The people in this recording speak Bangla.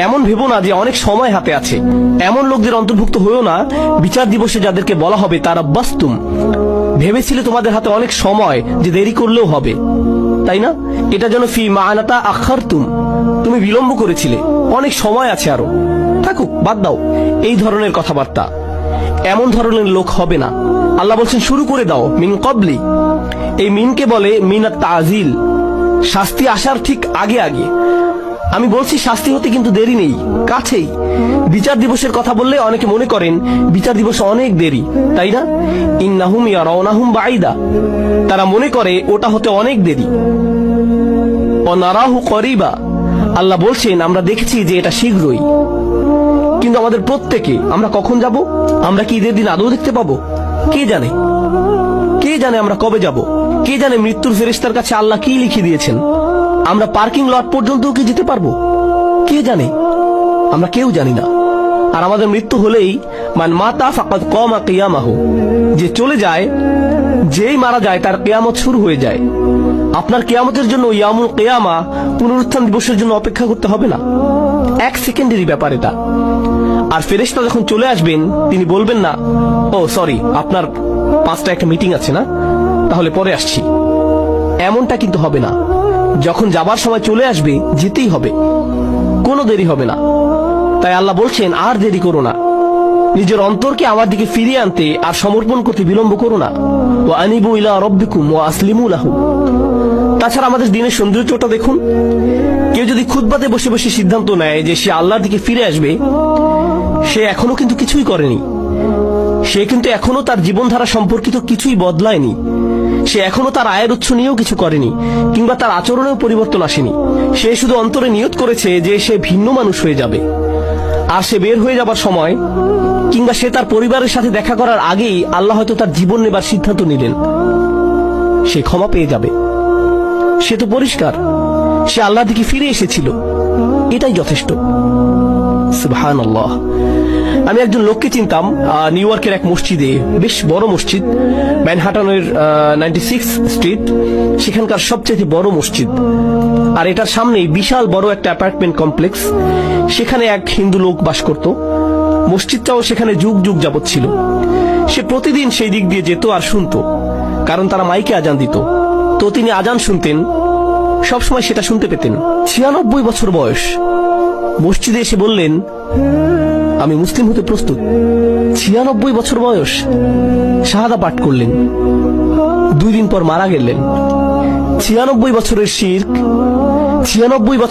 এমন ভেবো না যে অনেক সময় হাতে আছে। এমন লোকদের অন্তর্ভুক্ত হয়েও না বিচার দিবসে যাদেরকে বলা হবে তারা বাস্তুম, ভেবেছিলে তোমাদের হাতে অনেক সময় যে দেরি করলেও হবে, তাই না? এটা যেন ফি মানাতা আখারতুম, তুমি বিলম্ব করেছিলে, অনেক সময় আছে আরো, থাকুক, বাদ দাও। এই ধরনের কথাবার্তা, এমন ধরনের লোক হবে না। আল্লাহ বলছেন শুরু করে দাও মিন কবলি। এই মিনকে বলে মিনাত তাজিল, শাস্তি আসার ঠিক আগে আগে। আমি বলছি শাস্তি হতে কিন্তু দেরি নেই, কাছেই। বিচার দিবসের কথা বললে অনেকে মনে করেন বিচার দিবস অনেক দেরি, তাই না? ইন্নাহুম ইয়ারাউনাহুম বাঈদা, তারা মনে করে ওটা হতে অনেক দেরি। ওয়ানারাহু করিবা, আল্লাহ বলছেন আমরা দেখেছি যে এটা শীঘ্রই। কিন্তু আমাদের প্রত্যেকে আমরা কখন যাব? আমরা কি ঈদের দিন আদৌ দেখতে পাবো? কে জানে, কে জানে আমরা কবে যাব? কে জানে মৃত্যুর ফেরেশতার কাছে আল্লাহ কি লিখে দিয়েছেন? আমরা পার্কিং লট পর্যন্ত কি যেতে পারবো? কে জানে? আমরা কেউ জানি না। আর আমাদের মৃত্যু হলেই মান মাতা ফাকাদ কামা কিয়ামাহু, যে চলে যায়, যেই মারা যায় তার কিয়ামত শুরু হয়ে যায়। আপনার কিয়ামতের জন্য ইয়ামুল কিয়ামা, পুনরুত্থান দিবসের জন্য অপেক্ষা করতে হবে না। এক সেকেন্ডেরই ব্যাপার এটা। আর ফেরেশতা যখন চলে আসবেন তিনি বলবেন না, ও সরি আপনার 5টা একটা মিটিং আছে না, তাহলে পরে আসছি। এমনটা কিন্তু হবে না। যখন যাবার সময় চলে আসবে যেতেই হবে, কোনো দেরি হবে না। তাই আল্লাহ বলছেন আর দেরি করো না, নিজের অন্তরকে আমার দিকে ফিরিয়ে আনতে আর সমর্পণ করতে বিলম্ব করো না। ওয়া আনিবু ইলা রাব্বিকুম ওয়া আসলিমু লাহু। তাছাড়া আমাদের দিনের সৌন্দর্যটা দেখুন। কেউ যদি খুতবাতে বসে বসে সিদ্ধান্ত নেয় যে সে আল্লাহর দিকে ফিরে আসবে, সে এখনো কিন্তু কিছুই করেনি। সে কিন্তু এখনো তার জীবনধারা সম্পর্কিত কিছুই বদলায়নি। সে এখনো তার আয়ের উৎস নিয়েও কিছু করেনি, কিংবা তার আচরণেও পরিবর্তন আসেনি। সে শুধু অন্তরে নিয়ত করেছে যে সে ভিন্ন মানুষ হয়ে যাবে। আর সে বের হয়ে যাবার সময়, কিংবা সে তার পরিবারের সাথে দেখা করার আগেই আল্লাহ হয়তো তার জীবন নেবার সিদ্ধান্ত নিলেন। সে ক্ষমা পেয়ে যাবে। সে তো পরিষ্কার, সে আল্লাহর দিকে ফিরে এসেছিল, এটাই যথেষ্ট। সুবহানাল্লাহ। আমি একজন লোককে চিনতাম নিউ ইয়র্কের এক মসজিদে, বেশ বড় মসজিদ, ম্যানহাটনের 96 স্ট্রিট, সেখানকার সবচেয়ে বড় মসজিদ। আর এটার সামনেই বিশাল বড় একটা অ্যাপার্টমেন্ট কমপ্লেক্স। সেখানে এক হিন্দু লোক বাস করত। মসজিদটাও সেখানে যুগ যুগ যাবত ছিল। সে প্রতিদিন সেই দিক দিয়ে যেত আর শুনত, কারণ তারা মাইকে আজান দিত। তো তিনি আজান শুনতেন, সবসময় সেটা শুনতে পেতেন। 96 বছর বয়স। মসজিদে এসে বললেন, আমি মুসলিম হতে প্রস্তুত। 96 বছর বয়স। শাহাদা পাঠ করলেন। 2 দিন পর মারা গেলেন। 96 বছরের শিরক, 96 বছর